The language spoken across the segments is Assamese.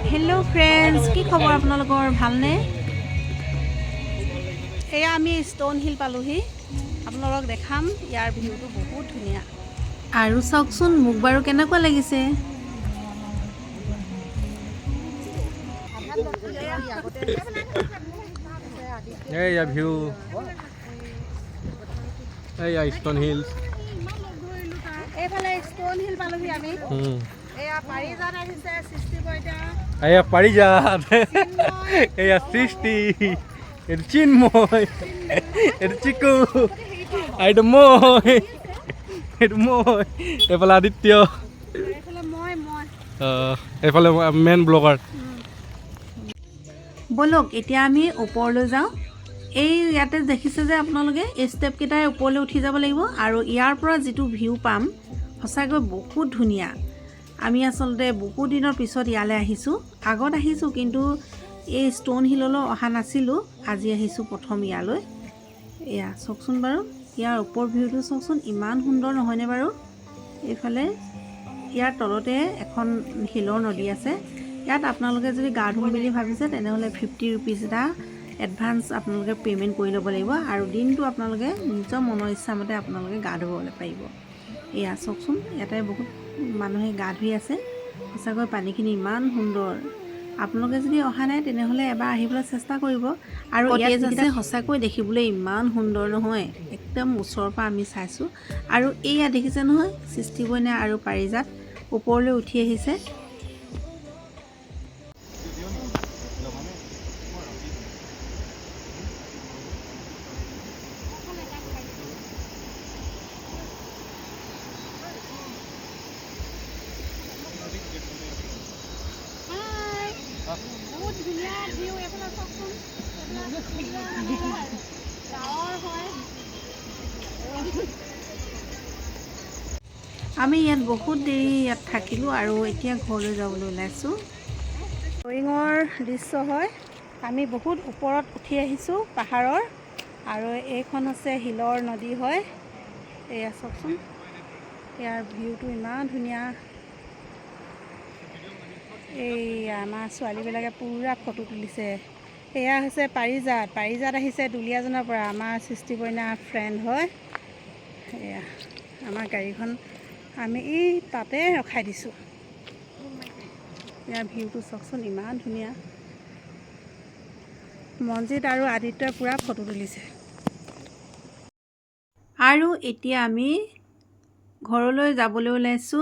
हेलो फ्रेंड्स কি খবৰ আপোনালোকৰ ভালনে এয়া আমি ষ্টন হিল পালোহি আপোনালোকক দেখাম ইয়াৰ ভিউটো বহুত ধুনীয়া আৰু চাওকচোন মোক বাৰু কেনেকুৱা লাগিছে এয়া ভিউ এয়া ষ্টন হিলছ এইফালে ষ্টন হিল পালোহি আমি এয়া পাৰিজাত আহিছে সৃষ্টি বৈদ্য এয়া পাৰিজাত এয়া সৃষ্টি এটো চিন্ময় এটো চিকু এইটো মই এইফালে আদিত্য এইফালে মেন ব্লগাৰ বলক এতিয়া আমি ওপৰলৈ যাওঁ এই ইয়াতে দেখিছে যে আপোনালোকে এই ষ্টেপ কেইটাই ওপৰলৈ উঠি যাব লাগিব আৰু ইয়াৰ পৰা যেটো ভিউ পাম সঁচাকৈ বহুত ধুনীয়া আমি আসলতে বহুত দিনৰ পিছত ইয়ালৈ আহিছো আগত আহিছো কিন্তু এই ষ্টন হিললৈ অহা নাছিলো আজি আহিছো প্ৰথম ইয়ালৈ এয়া চকচোন বাৰু ইয়াৰ ওপৰ ভিউটো চকচোন ইমান সুন্দৰ নহয়নে বাৰু এইফালে ইয়াৰ তলতে এখন হিলৰ নদী আছে ইয়াত আপোনালোকে যদি গা ধুম বুলি ভাবিছে তেনেহলে 50 रुपीस এটা এডভান্স আপোনালোকে পেমেন্ট কৰি ল'ব লাগিব আৰু দিনটো আপোনালোকে নিজৰ মনৰ ইচ্ছা মতে আপোনালোকে গা ধুবলৈ পাৰিব এয়া চকচোন ইয়াতে বহুত মানুহে গা ধুই আছে সঁচাকৈ পানীখিনি ইমান সুন্দৰ আপোনালোকে যদি অহা নাই তেনেহলে এবাৰ আহিবলৈ চেষ্টা কৰিব আৰু ইয়াত আছে সঁচাকৈ দেখিবলৈ ইমান সুন্দৰ নহয় একদম ওচৰৰ পৰা আমি চাইছো আৰু এয়া দেখিছে নহয় সৃষ্টি বৈদ্য আৰু পাৰিজাত ওপৰলৈ উঠি আহিছে বহুত ধুনীয়া ভিউ এফালে চাওকচোন গাঁৱৰ হয় আমি ইয়াত বহুত দেৰি ইয়াত থাকিলো আৰু এতিয়া ঘৰলৈ যাবলৈ ওলাইছো ৰয়িঙৰ দৃশ্য হয় আমি বহুত ওপৰত উঠি আহিছো পাহাৰৰ আৰু এইখন আছে হিলৰ নদী হয় এয়া চাওকচোন ইয়াৰ ভিউটো ইমান ধুনীয়া এই আমাৰ ছোৱালীবিলাকে পুৰা ফটো তুলিছে এয়া হৈছে পাৰিজাত আহিছে দুলিয়াজনৰ পৰা আমাৰ সৃষ্টি বৈদ্য ফ্ৰেণ্ড হয় এয়া আমাৰ গাড়ীখন আমি এই তাতে ৰখাই দিছো ইয়াৰ ভিউটো চাওকচোন ইমান ধুনীয়া মনজিত আৰু আদিত্যই পুৰা ফটো তুলিছে আৰু এতিয়া আমি ঘৰলৈ যাবলৈ ওলাইছো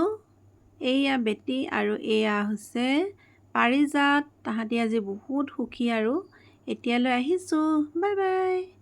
এয়া বেটি আৰু এয়া হৈছে পাৰিজাত তাহাঁতি আজি বহুত সুখী আৰু এতিয়ালৈ আহিছো বাই বাই